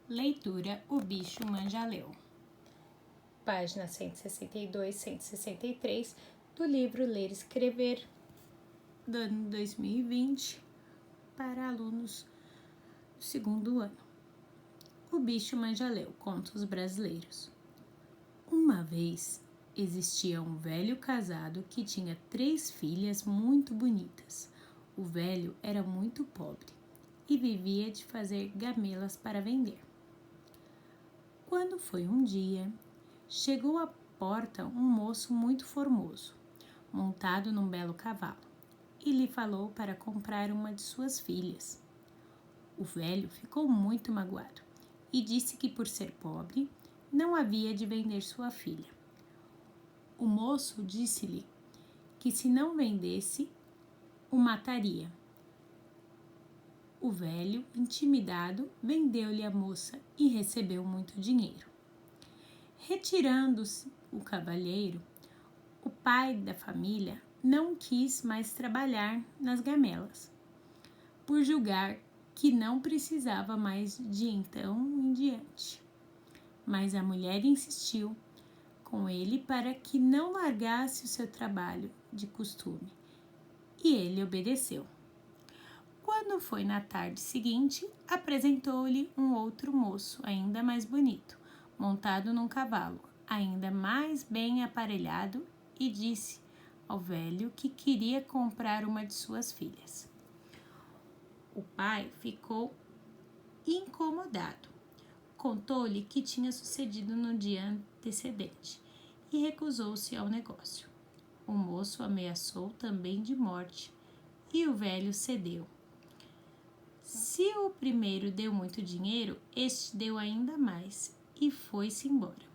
Leitura O Bicho Manjaleu. Página 162, 163 do livro Ler e Escrever, do ano 2020, para alunos do segundo ano. O Bicho Manjaleu, contos brasileiros. Uma vez existia um velho casado que tinha 3 filhas muito bonitas. O velho era muito pobre e vivia de fazer gamelas para vender. Quando foi um dia, chegou à porta um moço muito formoso, montado num belo cavalo, e lhe falou para comprar uma de suas filhas. O velho ficou muito magoado e disse que, por ser pobre, não havia de vender sua filha. O moço disse-lhe que, se não vendesse, o mataria. O velho, intimidado, vendeu-lhe a moça e recebeu muito dinheiro. Retirando-se o cavalheiro, o pai da família não quis mais trabalhar nas gamelas, por julgar que não precisava mais de então em diante. Mas a mulher insistiu com ele para que não largasse o seu trabalho de costume, e ele obedeceu. Quando foi na tarde seguinte, apresentou-lhe um outro moço, ainda mais bonito, montado num cavalo, ainda mais bem aparelhado, e disse ao velho que queria comprar uma de suas filhas. O pai ficou incomodado. Contou-lhe que tinha sucedido no dia antecedente e recusou-se ao negócio. O moço ameaçou também de morte e o velho cedeu. Se o primeiro deu muito dinheiro, este deu ainda mais e foi-se embora.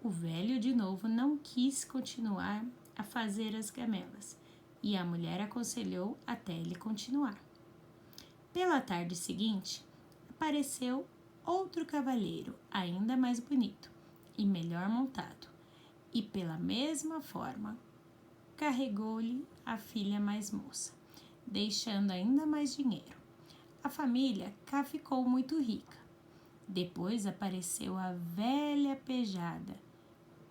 O velho de novo não quis continuar a fazer as gamelas e a mulher aconselhou até ele continuar. Pela tarde seguinte, apareceu outro cavalheiro, ainda mais bonito e melhor montado, e pela mesma forma carregou-lhe a filha mais moça, deixando ainda mais dinheiro. A família cá ficou muito rica. Depois apareceu a velha pejada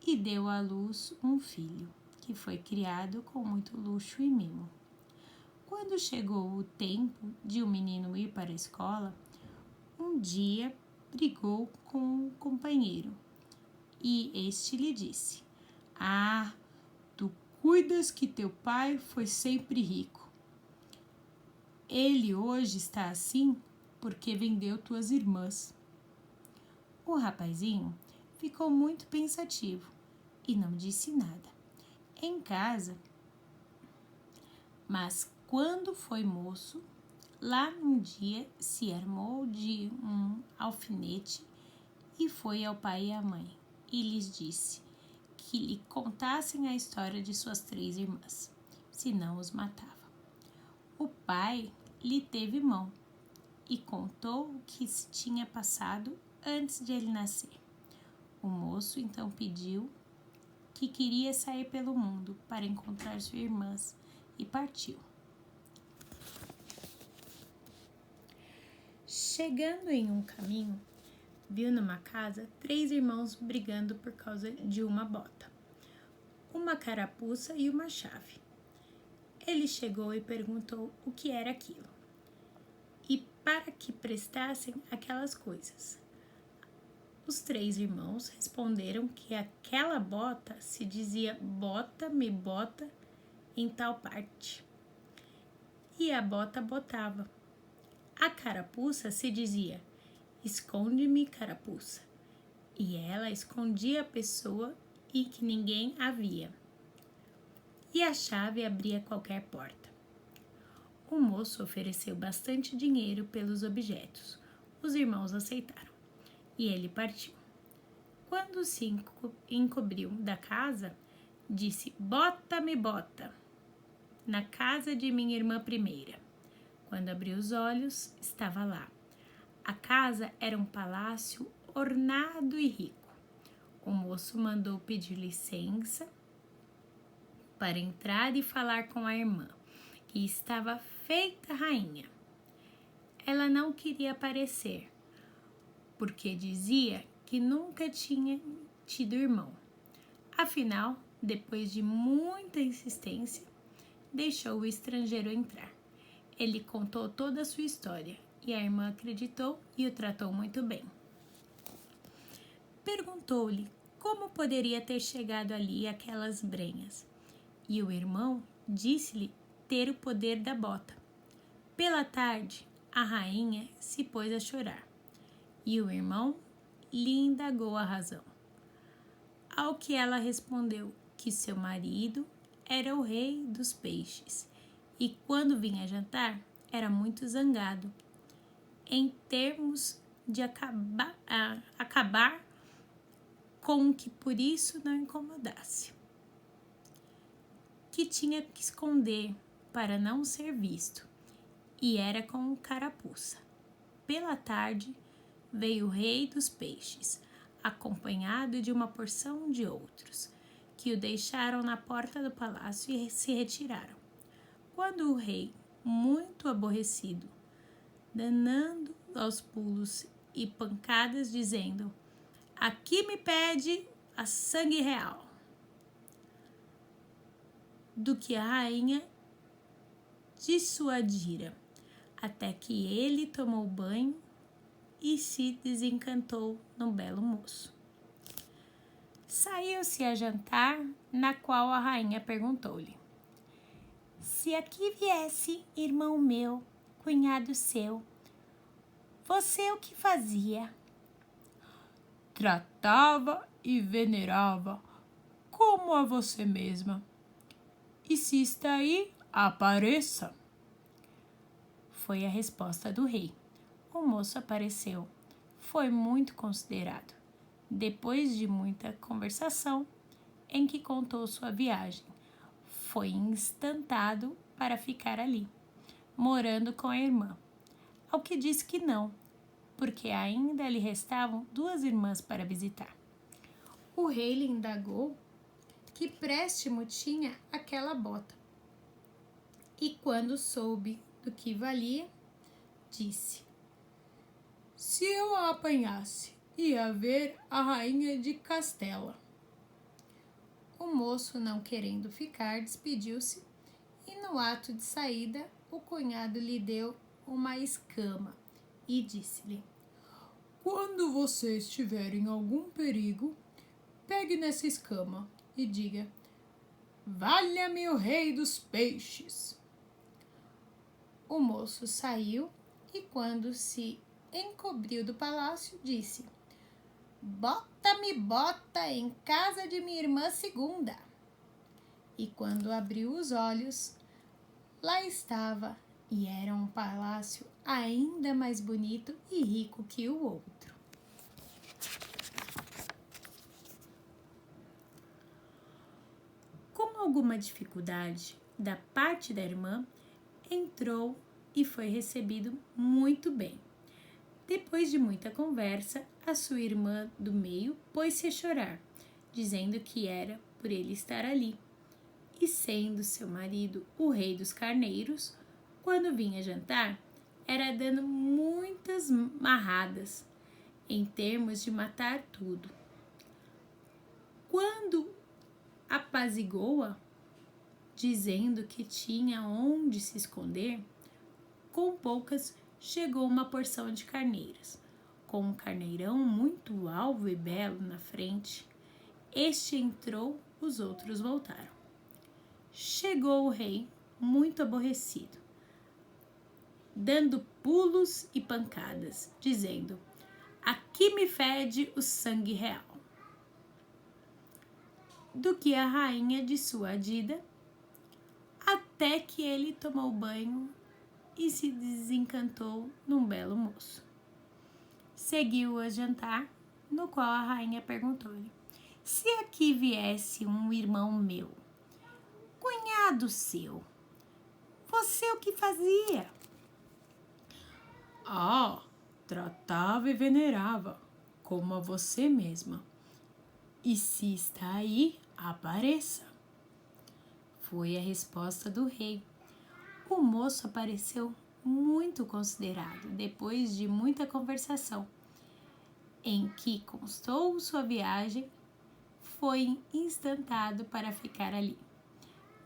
e deu à luz um filho, que foi criado com muito luxo e mimo. Quando chegou o tempo de o menino ir para a escola, um dia brigou com um companheiro e este lhe disse: "Ah, tu cuidas que teu pai foi sempre rico. Ele hoje está assim porque vendeu tuas irmãs." O rapazinho ficou muito pensativo e não disse nada em casa. Mas quando foi moço, lá num dia se armou de um alfinete e foi ao pai e à mãe e lhes disse que lhe contassem a história de suas 3 irmãs, senão os matava. O pai lhe teve mão e contou o que se tinha passado antes de ele nascer. O moço então pediu que queria sair pelo mundo para encontrar suas irmãs e partiu. Chegando em um caminho, viu numa casa 3 irmãos brigando por causa de uma bota, uma carapuça e uma chave. Ele chegou e perguntou o que era aquilo e para que prestassem aquelas coisas. Os 3 irmãos responderam que aquela bota se dizia "bota, me bota" em tal parte, e a bota botava. A carapuça se dizia "esconde-me, carapuça", e ela escondia a pessoa e que ninguém a via. E a chave abria qualquer porta. O moço ofereceu bastante dinheiro pelos objetos. Os irmãos aceitaram e ele partiu. Quando se encobriu da casa, disse: "Bota, me bota, na casa de minha irmã primeira." Quando abriu os olhos, estava lá. A casa era um palácio ornado e rico. O moço mandou pedir licença para entrar e falar com a irmã, que estava feita rainha. Ela não queria aparecer, porque dizia que nunca tinha tido irmão. Afinal, depois de muita insistência, deixou o estrangeiro entrar. Ele contou toda a sua história e a irmã acreditou e o tratou muito bem. Perguntou-lhe como poderia ter chegado ali aquelas brenhas, e o irmão disse-lhe ter o poder da bota. Pela tarde, a rainha se pôs a chorar, e o irmão lhe indagou a razão. Ao que ela respondeu que seu marido era o rei dos peixes, e quando vinha jantar, era muito zangado, em termos de acabar com que por isso não incomodasse. Que tinha que esconder para não ser visto, e era com carapuça. Pela tarde, veio o rei dos peixes, acompanhado de uma porção de outros, que o deixaram na porta do palácio e se retiraram. Quando o rei, muito aborrecido, danando aos pulos e pancadas, dizendo: "Aqui me pede a sangue real", do que a rainha dissuadira, até que ele tomou banho e se desencantou no belo moço. Saiu-se a jantar, na qual a rainha perguntou-lhe: "Se aqui viesse irmão meu, cunhado seu, você o que fazia?" "Tratava e venerava, como a você mesma. E se está aí, apareça", foi a resposta do rei. O moço apareceu. Foi muito considerado. Depois de muita conversação, em que contou sua viagem, foi instantado para ficar ali, morando com a irmã, ao que disse que não, porque ainda lhe restavam 2 irmãs para visitar. O rei lhe indagou que préstimo tinha aquela bota, e quando soube do que valia, disse: "Se eu a apanhasse, ia ver a rainha de Castela." O moço, não querendo ficar, despediu-se, e no ato de saída, o cunhado lhe deu uma escama e disse-lhe: "Quando você estiver em algum perigo, pegue nessa escama e diga: 'Valha-me o rei dos peixes.'" O moço saiu e, quando se encobriu do palácio, disse: "Bota-me bota em casa de minha irmã segunda." E quando abriu os olhos, lá estava, e era um palácio ainda mais bonito e rico que o outro. Com alguma dificuldade da parte da irmã, entrou e foi recebido muito bem. Depois de muita conversa, a sua irmã do meio pôs-se a chorar, dizendo que era por ele estar ali, e sendo seu marido o rei dos carneiros, quando vinha jantar, era dando muitas marradas, em termos de matar tudo. Quando apazigou-a, dizendo que tinha onde se esconder, com poucas chegou uma porção de carneiras, com um carneirão muito alvo e belo na frente. Este entrou, os outros voltaram. Chegou o rei, muito aborrecido, dando pulos e pancadas, dizendo: "Aqui me fede o sangue real." Do que a rainha dissuadida, até que ele tomou banho e se desencantou num belo moço. Seguiu a jantar, no qual a rainha perguntou-lhe: "Se aqui viesse um irmão meu, cunhado seu, você o que fazia?" "Ah, tratava e venerava, como a você mesma. E se está aí, apareça", foi a resposta do rei. O moço apareceu muito considerado, depois de muita conversação, em que constou sua viagem, foi instantado para ficar ali,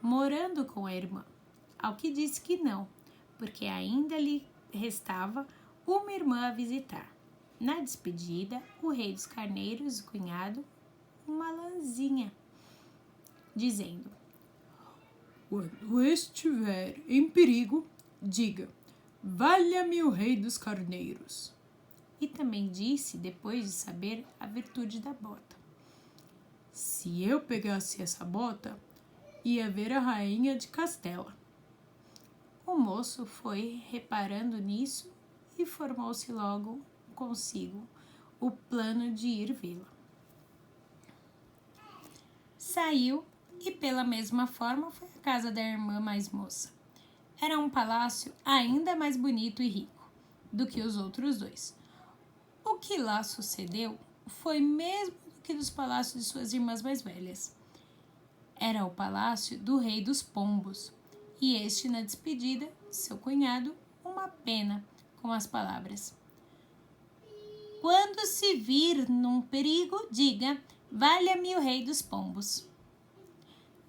morando com a irmã, ao que disse que não, porque ainda lhe restava uma irmã a visitar. Na despedida, o rei dos carneiros, o cunhado, uma lãzinha, dizendo: quando estiver em perigo, diga: valha-me o rei dos carneiros. E também disse, depois de saber a virtude da bota: se eu pegasse essa bota, ia ver a rainha de Castela. O moço foi reparando nisso e formou-se logo consigo o plano de ir vê-la. Saiu e pela mesma forma foi à casa da irmã mais moça. Era um palácio ainda mais bonito e rico do que os outros dois. O que lá sucedeu foi mesmo do que nos palácios de suas irmãs mais velhas. Era o palácio do rei dos pombos, e este, na despedida, seu cunhado, uma pena, com as palavras: quando se vir num perigo, diga: valha-me o rei dos pombos.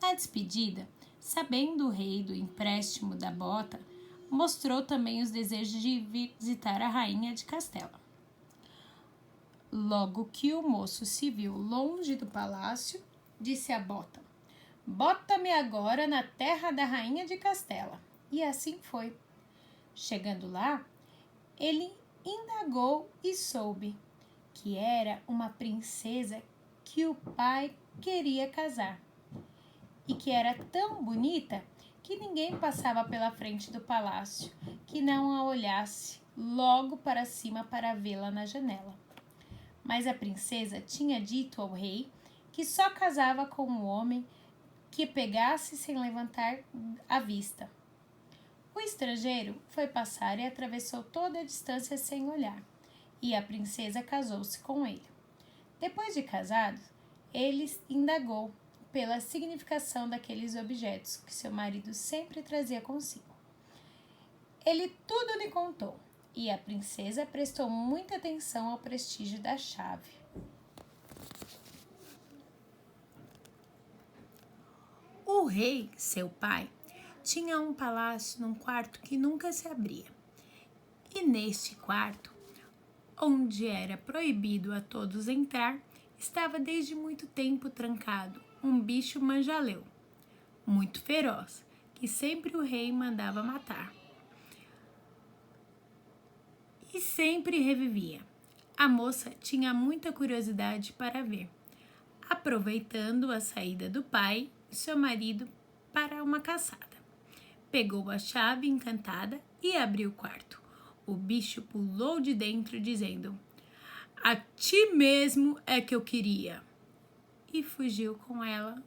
Na despedida, sabendo o rei do empréstimo da bota, mostrou também os desejos de visitar a rainha de Castela. Logo que o moço se viu longe do palácio, disse à bota: bota-me agora na terra da rainha de Castela. E assim foi. Chegando lá, ele indagou e soube que era uma princesa que o pai queria casar e que era tão bonita que ninguém passava pela frente do palácio que não a olhasse logo para cima para vê-la na janela. Mas a princesa tinha dito ao rei que só casava com um homem que pegasse sem levantar a vista. O estrangeiro foi passar e atravessou toda a distância sem olhar, e a princesa casou-se com ele. Depois de casados, ele indagou pela significação daqueles objetos que seu marido sempre trazia consigo. Ele tudo lhe contou, e a princesa prestou muita atenção ao prestígio da chave. O rei, seu pai, tinha um palácio num quarto que nunca se abria. E neste quarto, onde era proibido a todos entrar, estava desde muito tempo trancado um bicho manjaleu, muito feroz, que sempre o rei mandava matar. E sempre revivia. A moça tinha muita curiosidade para ver. Aproveitando a saída do pai, seu marido, para uma caçada. Pegou a chave encantada e abriu o quarto. O bicho pulou de dentro, dizendo: a ti mesmo é que eu queria. E fugiu com ela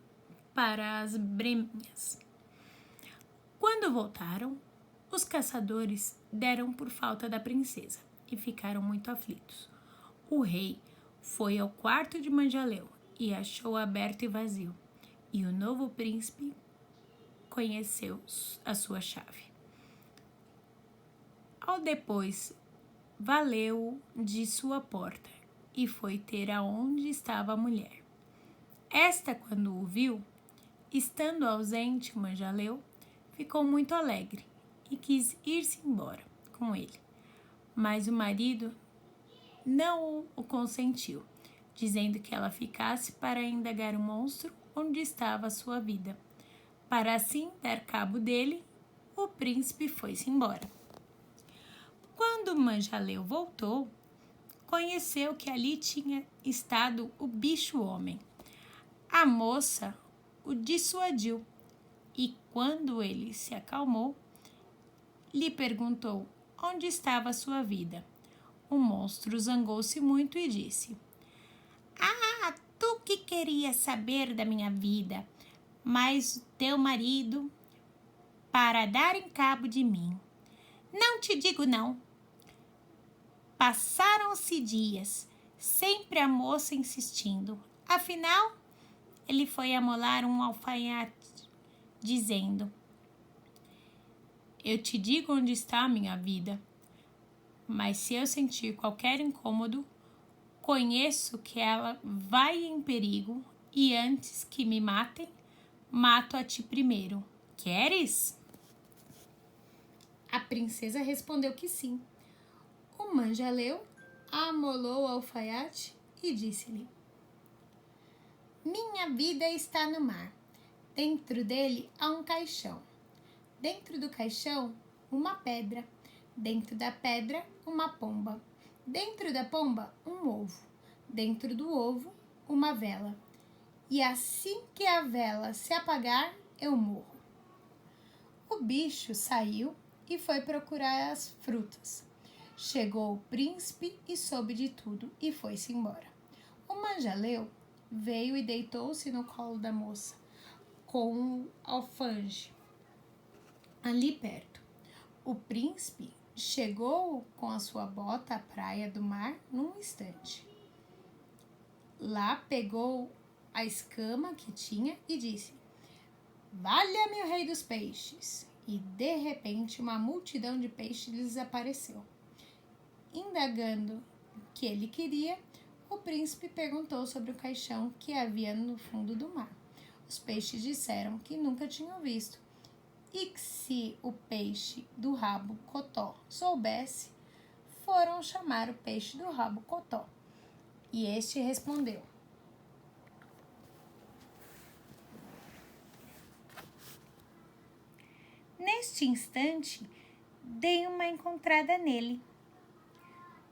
para as breminhas. Quando voltaram, os caçadores deram por falta da princesa e ficaram muito aflitos. O rei foi ao quarto de Manjaleu e achou aberto e vazio, e o novo príncipe conheceu a sua chave. Ao depois, valeu de sua porta e foi ter aonde estava a mulher. Esta, quando o viu, estando ausente Manjaleu, ficou muito alegre e quis ir-se embora com ele. Mas o marido não o consentiu, dizendo que ela ficasse para indagar o monstro onde estava a sua vida. Para assim dar cabo dele, o príncipe foi-se embora. Quando Manjaleu voltou, conheceu que ali tinha estado o bicho-homem. A moça o dissuadiu e, quando ele se acalmou, lhe perguntou onde estava a sua vida. O monstro zangou-se muito e disse: ah, tu que querias saber da minha vida, mas teu marido para dar em cabo de mim. Não te digo não. Passaram-se dias, sempre a moça insistindo. Afinal, ele foi amolar um alfaiate, dizendo: eu te digo onde está a minha vida, mas se eu sentir qualquer incômodo, Conheço que ela vai em perigo e antes que me matem, mato a ti primeiro. Queres? A princesa respondeu que sim. O manjaleu amolou o alfaiate e disse-lhe: Minha vida está no mar. Dentro dele há um caixão. Dentro do caixão, uma pedra. Dentro da pedra, uma pomba. Dentro da pomba, um ovo. Dentro do ovo, uma vela. E assim que a vela se apagar, eu morro. O bicho saiu e foi procurar as frutas. Chegou o príncipe e soube de tudo e foi-se embora. O manjaleu veio e deitou-se no colo da moça, com o alfange ali perto. O príncipe chegou com a sua bota à praia do mar num instante. Lá pegou a escama que tinha e disse: Valha-me o rei dos peixes! E de repente uma multidão de peixes desapareceu. Indagando o que ele queria, o príncipe perguntou sobre o caixão que havia no fundo do mar. Os peixes disseram que nunca tinham visto e que se o peixe do rabo cotó soubesse, foram chamar o peixe do rabo cotó. E este respondeu: Neste instante, dei uma encontrada nele.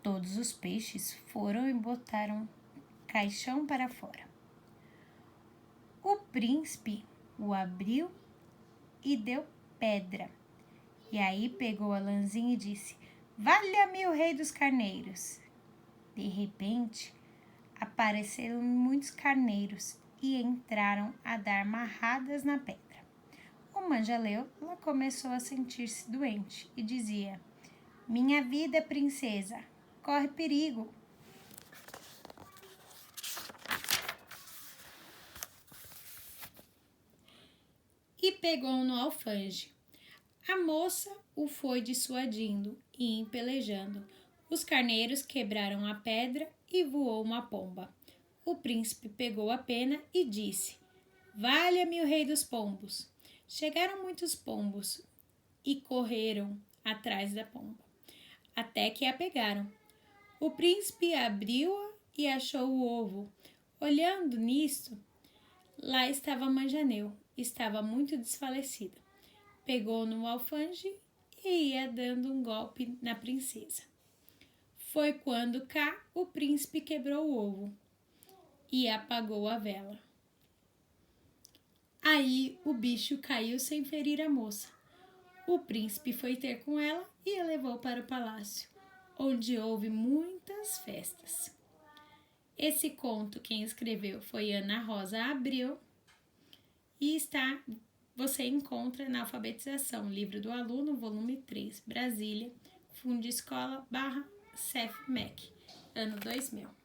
Todos os peixes foram e botaram o caixão para fora. O príncipe o abriu e deu pedra. E aí pegou a lãzinha e disse: Valha-me o rei dos carneiros! De repente, apareceram muitos carneiros e entraram a dar marradas na pedra. O manjaleu lá começou a sentir-se doente e dizia: Minha vida, princesa, corre perigo. E pegou no alfange. A moça o foi dissuadindo e empelejando. Os carneiros quebraram a pedra e voou uma pomba. O príncipe pegou a pena e disse: Valha-me o rei dos pombos! Chegaram muitos pombos e correram atrás da pomba, até que a pegaram. O príncipe abriu-a e achou o ovo. Olhando nisto, lá estava Manjaneu, estava muito desfalecida. Pegou no alfange e ia dando um golpe na princesa. Foi quando cá o príncipe quebrou o ovo e apagou a vela. Aí o bicho caiu sem ferir a moça. O príncipe foi ter com ela e a levou para o palácio, onde houve muitas festas. Esse conto quem escreveu foi Ana Rosa Abreu e você encontra na Alfabetização, Livro do Aluno, volume 3, Brasília, Fundescola /CEFMEC, ano 2000.